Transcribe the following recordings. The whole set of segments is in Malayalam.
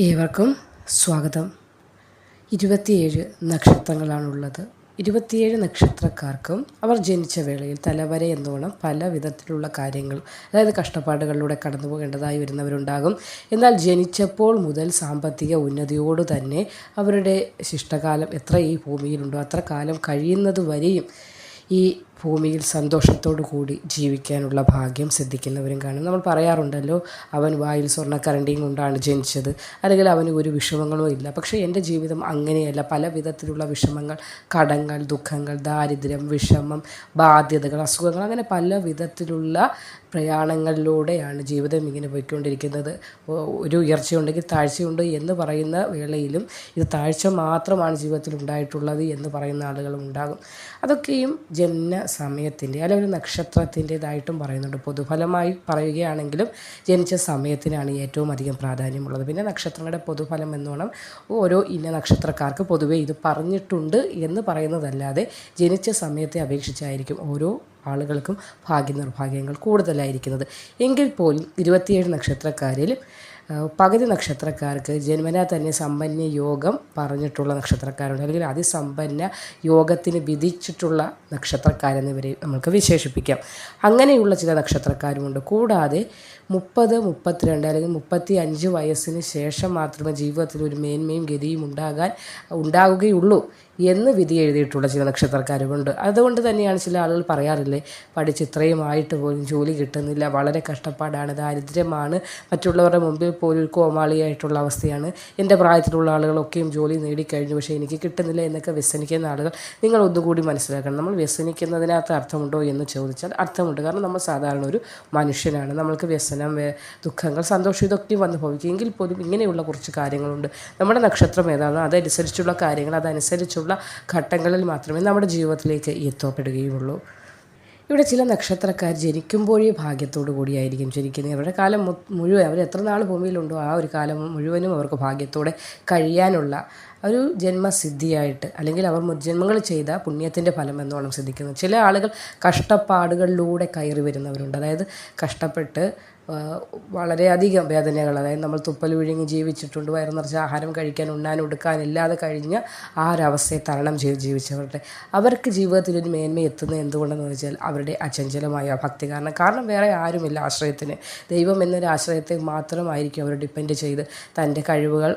ഏവർക്കും സ്വാഗതം. 27 നക്ഷത്രങ്ങളാണുള്ളത്. 27 നക്ഷത്രക്കാർക്കും അവർ ജനിച്ച വേളയിൽ തലവരെ എന്നോണം പല വിധത്തിലുള്ള കാര്യങ്ങൾ, അതായത് കഷ്ടപ്പാടുകളിലൂടെ കടന്നു പോകേണ്ടതായി വരുന്നവരുണ്ടാകും. എന്നാൽ ജനിച്ചപ്പോൾ മുതൽ സാമ്പത്തിക ഉന്നതിയോട് തന്നെ അവരുടെ ശിഷ്ടകാലം എത്ര ഈ ഭൂമിയിലുണ്ടോ അത്ര കാലം കഴിയുന്നത് വരെയും ഈ ഭൂമിയിൽ സന്തോഷത്തോടു കൂടി ജീവിക്കാനുള്ള ഭാഗ്യം സിദ്ധിക്കുന്നവരും കാണും. നമ്മൾ പറയാറുണ്ടല്ലോ, അവൻ വായിൽ സ്വർണ്ണക്കരണ്ടിയും കൊണ്ടാണ് ജനിച്ചത്, അല്ലെങ്കിൽ അവന് ഒരു വിഷമങ്ങളോ ഇല്ല. പക്ഷേ എൻ്റെ ജീവിതം അങ്ങനെയല്ല. പല വിധത്തിലുള്ള വിഷമങ്ങൾ, കടങ്ങൾ, ദുഃഖങ്ങൾ, ദാരിദ്ര്യം, വിഷമം, ബാധ്യതകൾ, അസുഖങ്ങൾ, അങ്ങനെ പല വിധത്തിലുള്ള പ്രയാണങ്ങളിലൂടെയാണ് ജീവിതം ഇങ്ങനെ പോയിക്കൊണ്ടിരിക്കുന്നത്. ഒരു ഉയർച്ചയുണ്ടെങ്കിൽ താഴ്ചയുണ്ട് എന്ന് പറയുന്ന വേളയിലും ഇത് താഴ്ച മാത്രമാണ് ജീവിതത്തിൽ ഉണ്ടായിട്ടുള്ളത് എന്ന് പറയുന്ന ആളുകളും ഉണ്ടാകും. അതൊക്കെയും ജനന സമയത്തിൻ്റെ അല്ലെങ്കിൽ ഒരു നക്ഷത്രത്തിൻ്റേതായിട്ടും പറയുന്നുണ്ട്. പൊതുഫലമായി പറയുകയാണെങ്കിലും ജനിച്ച സമയത്തിനാണ് ഏറ്റവും അധികം പ്രാധാന്യമുള്ളത്. പിന്നെ നക്ഷത്രങ്ങളുടെ പൊതുഫലം എന്നോണം ഓരോ ഇന്ന നക്ഷത്രക്കാർക്ക് പൊതുവേ ഇത് പറഞ്ഞിട്ടുണ്ട് എന്ന് പറയുന്നതല്ലാതെ ജനിച്ച സമയത്തെ അപേക്ഷിച്ചായിരിക്കും ഓരോ ആളുകൾക്കും ഭാഗ്യനിർഭാഗ്യങ്ങൾ കൂടുതലായിരിക്കുന്നത്. എങ്കിൽ പോലും 27 നക്ഷത്രക്കാരിൽ പകുതി നക്ഷത്രക്കാർക്ക് ജന്മനാ തന്നെ സമ്പന്ന യോഗം പറഞ്ഞിട്ടുള്ള നക്ഷത്രക്കാരുണ്ട്, അല്ലെങ്കിൽ അതിസമ്പന്ന യോഗത്തിന് വിധിച്ചിട്ടുള്ള നക്ഷത്രക്കാരെന്നിവരെ നമുക്ക് വിശേഷിപ്പിക്കാം. അങ്ങനെയുള്ള ചില നക്ഷത്രക്കാരുമുണ്ട്. കൂടാതെ 30, 32 അല്ലെങ്കിൽ 35 വയസ്സിന് ശേഷം മാത്രമേ ജീവിതത്തിൽ ഒരു മേന്മയും ഗതിയും ഉണ്ടാകുകയുള്ളൂ എന്ന് വിധി എഴുതിയിട്ടുള്ള ചില നക്ഷത്രക്കാരുമുണ്ട്. അതുകൊണ്ട് തന്നെയാണ് ചില ആളുകൾ പറയാറില്ലേ, പഠിച്ച് ഇത്രയുമായിട്ട് പോലും ജോലി കിട്ടുന്നില്ല, വളരെ കഷ്ടപ്പാടാണ്, ദാരിദ്ര്യമാണ്, മറ്റുള്ളവരുടെ മുമ്പിൽ പോലും ഒരു കോമാളിയായിട്ടുള്ള അവസ്ഥയാണ്, എൻ്റെ പ്രായത്തിലുള്ള ആളുകളൊക്കെയും ജോലി നേടിക്കഴിഞ്ഞു പക്ഷേ എനിക്ക് കിട്ടുന്നില്ല എന്നൊക്കെ വ്യസനിക്കുന്ന ആളുകൾ നിങ്ങൾ ഒന്നുകൂടി മനസ്സിലാക്കണം. നമ്മൾ വ്യസനിക്കുന്നതിനകത്ത് അർത്ഥമുണ്ടോ എന്ന് ചോദിച്ചാൽ അർത്ഥമുണ്ട്. കാരണം നമ്മൾ സാധാരണ ഒരു മനുഷ്യനാണ്. നമ്മൾക്ക് വ്യസനം, ദുഃഖങ്ങൾ, സന്തോഷം ഇതൊക്കെ വന്നു ഭവിക്കും. എങ്കിൽ പോലും ഇങ്ങനെയുള്ള കുറച്ച് കാര്യങ്ങളുണ്ട്. നമ്മുടെ നക്ഷത്രം ഏതാണോ അതനുസരിച്ചുള്ള കാര്യങ്ങൾ, അതനുസരിച്ചുള്ള ഘട്ടങ്ങളിൽ മാത്രമേ നമ്മുടെ ജീവിതത്തിലേക്ക് എത്തപ്പെടുകയുള്ളൂ. ഇവിടെ ചില നക്ഷത്രക്കാർ ജനിക്കുമ്പോഴേ ഭാഗ്യത്തോടു കൂടിയായിരിക്കും ജനിക്കുന്നത്. അവരുടെ കാലം മുഴുവൻ, അവർ എത്ര നാൾ ഭൂമിയിലുണ്ടോ ആ ഒരു കാലം മുഴുവനും അവർക്ക് ഭാഗ്യത്തോടെ കഴിയാനുള്ള ഒരു ജന്മസിദ്ധിയായിട്ട്, അല്ലെങ്കിൽ അവർ മുജ്ജന്മങ്ങൾ ചെയ്ത പുണ്യത്തിൻ്റെ ഫലം എന്നോണം സിദ്ധിക്കുന്നത്. ചില ആളുകൾ കഷ്ടപ്പാടുകളിലൂടെ കയറി വരുന്നവരുണ്ട്. അതായത് കഷ്ടപ്പെട്ട് വളരെയധികം വേദനകൾ, അതായത് നമ്മൾ തുപ്പൽ വിഴുങ്ങി ജീവിച്ചിട്ടുണ്ട്, വയറ് നിറച്ച് ആഹാരം കഴിക്കാൻ, ഉണ്ണാൻ, ഉടുക്കാനില്ലാതെ കഴിഞ്ഞ ആ ഒരവസ്ഥയെ തരണം ചെയ്ത് ജീവിച്ചവരുടെ അവർക്ക് ജീവിതത്തിലൊരു മേന്മ എത്തുന്നത് എന്തുകൊണ്ടെന്ന് വെച്ചാൽ അവരുടെ അചഞ്ചലമായ ഭക്തി കാരണം വേറെ ആരുമില്ല ആശ്രയത്തിന്. ദൈവം എന്നൊരു ആശ്രയത്തെ മാത്രമായിരിക്കും അവർ ഡിപ്പെൻഡ് ചെയ്ത് തൻ്റെ കഴിവുകൾ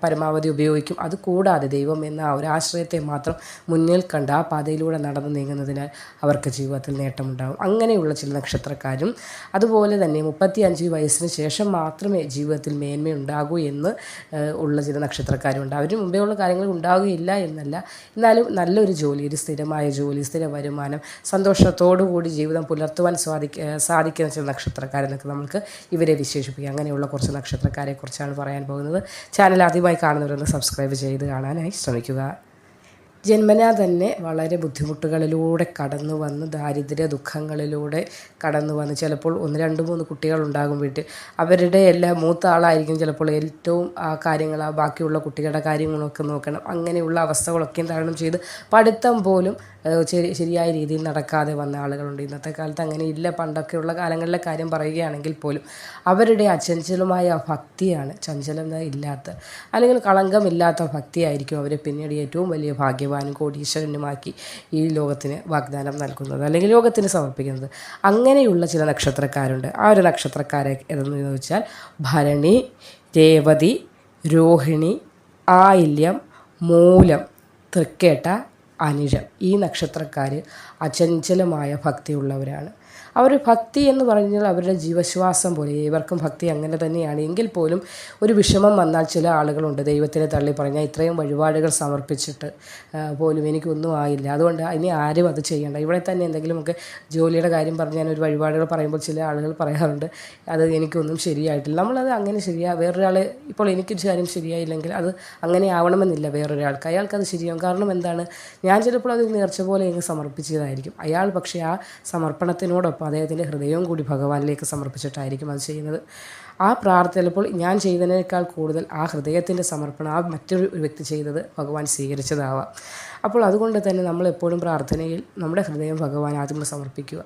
പരമാവധി ഉപയോഗിക്കും. അതുകൂടാതെ ദൈവം എന്ന ആ ഒരു ആശ്രയത്തെ മാത്രം മുന്നിൽ കണ്ട് ആ പാതയിലൂടെ നടന്നു നീങ്ങുന്നതിനാൽ അവർക്ക് ജീവിതത്തിൽ നേട്ടമുണ്ടാകും. അങ്ങനെയുള്ള ചില നക്ഷത്രക്കാരും അതുപോലെ തന്നെ 35 വയസ്സിന് ശേഷം മാത്രമേ ജീവിതത്തിൽ മേന്മയുണ്ടാകൂ എന്ന് ഉള്ള ചില നക്ഷത്രക്കാരുണ്ട്. അവന് മുമ്പേ ഉള്ള കാര്യങ്ങൾ ഉണ്ടാവുകയില്ല എന്നല്ല, എന്നാലും നല്ലൊരു ജോലി, ഒരു സ്ഥിരമായ ജോലി, സ്ഥിര വരുമാനം, സന്തോഷത്തോടു കൂടി ജീവിതം പുലർത്തുവാൻ സാധിക്കുന്ന ചില നക്ഷത്രക്കാരെന്നൊക്കെ നമുക്ക് ഇവരെ വിശേഷിപ്പിക്കാം. അങ്ങനെയുള്ള കുറച്ച് നക്ഷത്രക്കാരെ കുറിച്ചാണ് പറയാൻ പോകുന്നത്. ചാനൽ ആദ്യമായി കാണുന്നവരൊന്ന് സബ്സ്ക്രൈബ് ചെയ്ത് കാണാനായി ശ്രമിക്കുക. ജന്മനാ തന്നെ വളരെ ബുദ്ധിമുട്ടുകളിലൂടെ കടന്നു വന്ന്, ദാരിദ്ര്യ ദുഃഖങ്ങളിലൂടെ കടന്നു വന്ന്, ചിലപ്പോൾ 1, 2, 3 കുട്ടികളുണ്ടാകും വീട്ടിൽ. അവരുടെ എല്ലാം മൂത്ത ആളായിരിക്കും ചിലപ്പോൾ ഏറ്റവും ആ കാര്യങ്ങൾ, ആ ബാക്കിയുള്ള കുട്ടികളുടെ കാര്യങ്ങളൊക്കെ നോക്കണം. അങ്ങനെയുള്ള അവസ്ഥകളൊക്കെയും തരണം ചെയ്ത് പഠിത്തം പോലും ശരിയായ രീതിയിൽ നടക്കാതെ വന്ന ആളുകളുണ്ട്. ഇന്നത്തെ കാലത്ത് അങ്ങനെ ഇല്ല. പണ്ടൊക്കെയുള്ള കാലങ്ങളിലെ കാര്യം പറയുകയാണെങ്കിൽ പോലും അവരുടെ അചഞ്ചലമായ ഭക്തിയാണ്, ചഞ്ചലത ഇല്ലാത്ത അല്ലെങ്കിൽ കളങ്കമില്ലാത്ത ഭക്തിയായിരിക്കും അവരെ പിന്നീട് ഏറ്റവും വലിയ ഭാഗ്യവാനും കോടീശ്വരനുമാക്കി ഈ ലോകത്തിന് വാഗ്ദാനം നൽകുന്നത്, അല്ലെങ്കിൽ ലോകത്തിന് സമർപ്പിക്കുന്നത്. അങ്ങനെയുള്ള ചില നക്ഷത്രക്കാരുണ്ട്. ആ ഒരു നക്ഷത്രക്കാരെ ഏതെന്ന് ചോദിച്ചാൽ ഭരണി, രേവതി, രോഹിണി, ആയില്യം, മൂലം, തൃക്കേട്ട, അനിഴം. ഈ നക്ഷത്രക്കാർ അചഞ്ചലമായ ഭക്തിയുള്ളവരാണ്. അവർ ഭക്തി എന്ന് പറഞ്ഞാൽ അവരുടെ ജീവശ്വാസം പോലെ. ഇവർക്കും ഭക്തി അങ്ങനെ തന്നെയാണ്. എങ്കിൽ പോലും ഒരു വിഷമം വന്നാൽ ചില ആളുകളുണ്ട് ദൈവത്തിനെ തള്ളി പറഞ്ഞാൽ ഇത്രയും വഴിപാടുകൾ സമർപ്പിച്ചിട്ട് പോലും എനിക്കൊന്നും ആയില്ല, അതുകൊണ്ട് ഇനി ആരും അത് ചെയ്യണ്ട. ഇവിടെ തന്നെ എന്തെങ്കിലുമൊക്കെ ജോലിയുടെ കാര്യം പറഞ്ഞ് ഞാൻ ഒരു വഴിപാടുകൾ പറയുമ്പോൾ ചില ആളുകൾ പറയാറുണ്ട് അത് എനിക്കൊന്നും ശരിയായിട്ടില്ല. നമ്മളത് അങ്ങനെ വേറൊരാൾ ഇപ്പോൾ എനിക്കൊരു കാര്യം ശരിയായില്ലെങ്കിൽ അത് അങ്ങനെ ആവണമെന്നില്ല വേറൊരാൾക്ക്. അയാൾക്കത് ശരിയാവും. കാരണം എന്താണ്, ഞാൻ ചിലപ്പോൾ അത് നേർച്ച പോലെ അങ്ങ് സമർപ്പിച്ചതായിരിക്കും. അയാൾ പക്ഷേ ആ സമർപ്പണത്തിനോടൊപ്പം അദ്ദേഹത്തിൻ്റെ ഹൃദയവും കൂടി ഭഗവാനിലേക്ക് സമർപ്പിച്ചിട്ടായിരിക്കും അത് ചെയ്യുന്നത്. ആ പ്രാർത്ഥന ചിലപ്പോൾ ഞാൻ ചെയ്തതിനേക്കാൾ കൂടുതൽ ആ ഹൃദയത്തിൻ്റെ സമർപ്പണം ആ മറ്റൊരു വ്യക്തി ചെയ്തത് ഭഗവാൻ സ്വീകരിച്ചതാവാം. അപ്പോൾ അതുകൊണ്ട് തന്നെ നമ്മളെപ്പോഴും പ്രാർത്ഥനയിൽ നമ്മുടെ ഹൃദയം ഭഗവാൻ ആദ്യം സമർപ്പിക്കുക.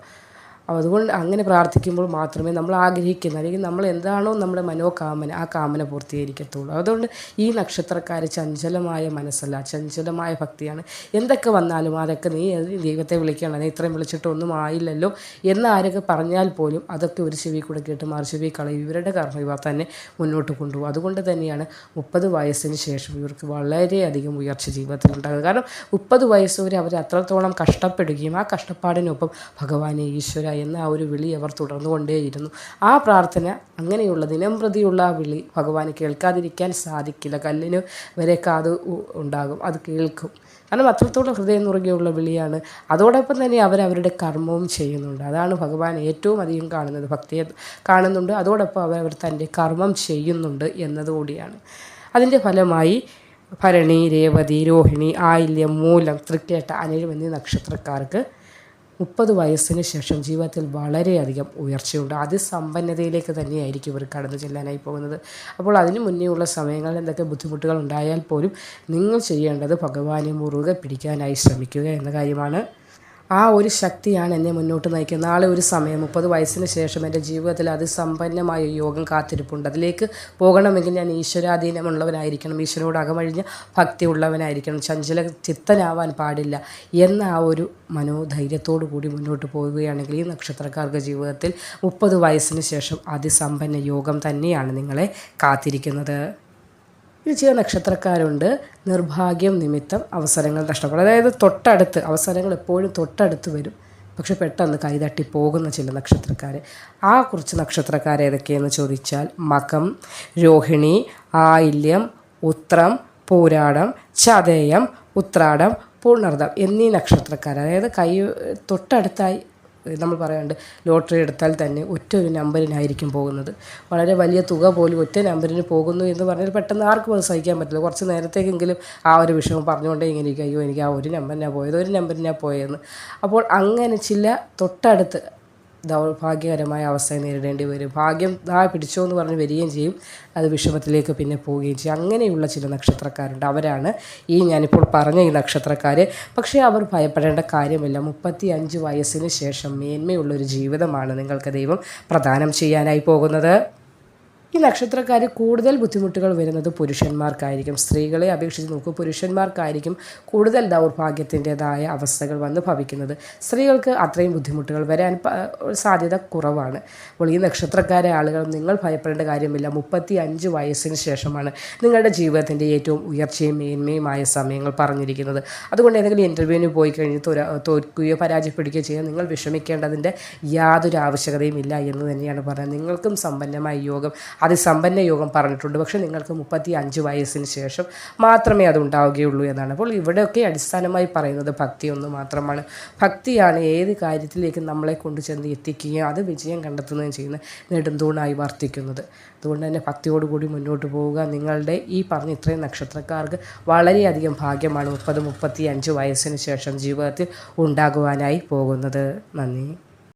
അതുകൊണ്ട് അങ്ങനെ പ്രാർത്ഥിക്കുമ്പോൾ മാത്രമേ നമ്മൾ ആഗ്രഹിക്കുന്ന അല്ലെങ്കിൽ നമ്മൾ എന്താണോ നമ്മുടെ മനോകാമന ആ കാമന പൂർത്തീകരിക്കത്തുള്ളൂ. അതുകൊണ്ട് ഈ നക്ഷത്രക്കാർ ചഞ്ചലമായ മനസ്സല്ല, ചഞ്ചലമായ ഭക്തിയാണ്. എന്തൊക്കെ വന്നാലും അതൊക്കെ നീ ദൈവത്തെ വിളിക്കണം, നീ ഇത്രയും വിളിച്ചിട്ടൊന്നും ആയില്ലല്ലോ എന്ന് ആരൊക്കെ പറഞ്ഞാൽ പോലും അതൊക്കെ ഒരു ചെവി കൂടെ കേട്ട് മറു ചെവി കളയും. ഇവരുടെ കർമ്മം ഇവർ തന്നെ മുന്നോട്ട് കൊണ്ടുപോകും. അതുകൊണ്ട് തന്നെയാണ് 30 വയസ്സിന് ശേഷം ഇവർക്ക് വളരെയധികം ഉയർച്ച ജീവിതത്തിലുണ്ടാകുന്നത്. കാരണം 30 വയസ്സ് വരെ അവർ അത്രത്തോളം കഷ്ടപ്പെടുകയും ആ കഷ്ടപ്പാടിനൊപ്പം ഭഗവാനെ ഈശ്വര എന്ന ആ ഒരു വിളി അവർ തുടർന്നുകൊണ്ടേയിരുന്നു. ആ പ്രാർത്ഥന, അങ്ങനെയുള്ള ദിനംപ്രതിയുള്ള ആ വിളി ഭഗവാന് കേൾക്കാതിരിക്കാൻ സാധിക്കില്ല. കല്ലിന് വരെ കാത് ഉണ്ടാകും, അത് കേൾക്കും. കാരണം അത്രത്തോളം ഹൃദയം നുറുകെയുള്ള വിളിയാണ്. അതോടൊപ്പം തന്നെ അവരവരുടെ കർമ്മവും ചെയ്യുന്നുണ്ട്. അതാണ് ഭഗവാൻ ഏറ്റവും അധികം കാണുന്നത്. ഭക്തിയെ കാണുന്നുണ്ട്, അതോടൊപ്പം അവർ തൻ്റെ കർമ്മം ചെയ്യുന്നുണ്ട് എന്നതുകൂടിയാണ്. അതിൻ്റെ ഫലമായി ഭരണി, രേവതി, രോഹിണി, ആയില്യം, മൂലം, തൃക്കേട്ട, അനിഴം എന്നീ നക്ഷത്രക്കാർക്ക് 30 വയസ്സിന് ശേഷം ജീവിതത്തിൽ വളരെയധികം ഉയർച്ചയുണ്ട്. അതിസമ്പന്നതയിലേക്ക് തന്നെയായിരിക്കും ഇവർ കടന്നു ചെല്ലാനായി പോകുന്നത്. അപ്പോൾ അതിന് മുന്നേ ഉള്ള സമയങ്ങളിൽ എന്തൊക്കെ ബുദ്ധിമുട്ടുകൾ ഉണ്ടായാൽ പോലും നിങ്ങൾ ചെയ്യേണ്ടത് ഭഗവാനെ മുറുകെ പിടിക്കാനായി ശ്രമിക്കുക എന്ന കാര്യമാണ്. ആ ഒരു ശക്തിയാണ് എന്നെ മുന്നോട്ട് നയിക്കുന്നത്. നാളെ ഒരു സമയം 30 വയസ്സിന് ശേഷം എൻ്റെ ജീവിതത്തിൽ അതിസമ്പന്നമായ യോഗം കാത്തിരിപ്പുണ്ട്. അതിലേക്ക് പോകണമെങ്കിൽ ഞാൻ ഈശ്വരാധീനമുള്ളവനായിരിക്കണം, ഈശ്വരനോട് അകമഴിഞ്ഞ ഭക്തി ഉള്ളവനായിരിക്കണം, ചഞ്ചല ചിത്തനാവാൻ പാടില്ല എന്ന ആ ഒരു മനോധൈര്യത്തോടു കൂടി മുന്നോട്ട് പോവുകയാണെങ്കിൽ ഈ നക്ഷത്രക്കാർക്ക് ജീവിതത്തിൽ 30 വയസ്സിന് ശേഷം അതിസമ്പന്ന യോഗം തന്നെയാണ് നിങ്ങളെ കാത്തിരിക്കുന്നത്. ഇത് ചില നക്ഷത്രക്കാരുണ്ട് നിർഭാഗ്യം നിമിത്തം അവസരങ്ങൾ നഷ്ടപ്പെടും. അതായത് തൊട്ടടുത്ത് അവസരങ്ങൾ എപ്പോഴും തൊട്ടടുത്ത് വരും, പക്ഷെ പെട്ടെന്ന് കൈതട്ടി പോകുന്ന ചില നക്ഷത്രക്കാർ. ആ കുറച്ച് നക്ഷത്രക്കാർ ഏതൊക്കെയെന്ന് ചോദിച്ചാൽ മകം, രോഹിണി, ആയില്യം, ഉത്രം, പൂരാടം, ചതയം, ഉത്രാടം, പൂർണ്ണർദം എന്നീ നക്ഷത്രക്കാർ. അതായത് തൊട്ടടുത്തായി നമ്മൾ പറയാറുണ്ട്, ലോട്ടറി എടുത്താൽ തന്നെ ഒറ്റ ഒരു നമ്പറിനായിരിക്കും പോകുന്നത്. വളരെ വലിയ തുക പോലും ഒറ്റ നമ്പറിന് പോകുന്നു എന്ന് പറഞ്ഞാൽ പെട്ടെന്ന് ആർക്കും അത് സഹിക്കാൻ പറ്റില്ല. കുറച്ച് നേരത്തേക്കെങ്കിലും ആ ഒരു വിഷയം പറഞ്ഞുകൊണ്ടേ ഇങ്ങനെ ഇരിക്കും, അയ്യോ എനിക്ക് ആ ഒരു നമ്പറിനാണ് പോയതെന്ന്. അപ്പോൾ അങ്ങനെ ചില തൊട്ടടുത്ത് ദൗർഭാഗ്യകരമായ അവസ്ഥയെ നേരിടേണ്ടി വരും. ഭാഗ്യം പിടിച്ചോ എന്ന് പറഞ്ഞ് വരികയും ചെയ്യും, അത് വിഷമത്തിലേക്ക് പിന്നെ പോവുകയും ചെയ്യും. അങ്ങനെയുള്ള ചില നക്ഷത്രക്കാരുണ്ട്. അവരാണ് ഈ ഞാനിപ്പോൾ പറഞ്ഞ ഈ നക്ഷത്രക്കാർ. പക്ഷേ അവർ ഭയപ്പെടേണ്ട കാര്യമില്ല. 35 വയസ്സിന് ശേഷം മേന്മയുള്ളൊരു ജീവിതമാണ് നിങ്ങൾക്ക് ദൈവം പ്രദാനം ചെയ്യാനായി പോകുന്നത്. ഈ നക്ഷത്രക്കാർ കൂടുതൽ ബുദ്ധിമുട്ടുകൾ വരുന്നത് പുരുഷന്മാർക്കായിരിക്കും. സ്ത്രീകളെ അപേക്ഷിച്ച് നോക്കൂ, പുരുഷന്മാർക്കായിരിക്കും കൂടുതൽ ദൗർഭാഗ്യത്തിൻ്റെതായ അവസ്ഥകൾ വന്ന് ഭവിക്കുന്നത്. സ്ത്രീകൾക്ക് അത്രയും ബുദ്ധിമുട്ടുകൾ വരാൻ സാധ്യത കുറവാണ്. അപ്പോൾ ഈ നക്ഷത്രക്കാരെ ആളുകൾ നിങ്ങൾ ഭയപ്പെടേണ്ട കാര്യമില്ല. 35 വയസ്സിന് ശേഷമാണ് നിങ്ങളുടെ ജീവിതത്തിൻ്റെ ഏറ്റവും ഉയർച്ചയും മേന്മയുമായ സമയങ്ങൾ പറഞ്ഞിരിക്കുന്നത്. അതുകൊണ്ട് ഏതെങ്കിലും ഇൻ്റർവ്യൂവിന് പോയി കഴിഞ്ഞ് തോൽക്കുകയോ പരാജയപ്പെടുകയോ ചെയ്യാൻ നിങ്ങൾ വിഷമിക്കേണ്ടതിൻ്റെ യാതൊരു ആവശ്യകതയും ഇല്ല എന്ന് തന്നെയാണ് പറയുന്നത്. നിങ്ങൾക്കും സമ്പന്നമായ യോഗം, അതിസമ്പന്ന യോഗം പറഞ്ഞിട്ടുണ്ട്. പക്ഷേ നിങ്ങൾക്ക് 35 വയസ്സിന് ശേഷം മാത്രമേ അതുണ്ടാവുകയുള്ളൂ എന്നാണ്. അപ്പോൾ ഇവിടെയൊക്കെ അടിസ്ഥാനമായി പറയുന്നത് ഭക്തി ഒന്ന് മാത്രമാണ്. ഭക്തിയാണ് ഏത് കാര്യത്തിലേക്ക് നമ്മളെ കൊണ്ട് ചെന്ന് എത്തിക്കുകയും അത് വിജയം കണ്ടെത്തുകയും ചെയ്യുന്ന നെടുന്തൂണായി വർത്തിക്കുന്നത്. അതുകൊണ്ട് തന്നെ ഭക്തിയോടുകൂടി മുന്നോട്ട് പോവുക. നിങ്ങളുടെ ഈ പറഞ്ഞ ഇത്രയും നക്ഷത്രക്കാർക്ക് വളരെയധികം ഭാഗ്യമാണ് 30-35 വയസ്സിന് ശേഷം ജീവിതത്തിൽ ഉണ്ടാകുവാനായി പോകുന്നത്. നന്ദി.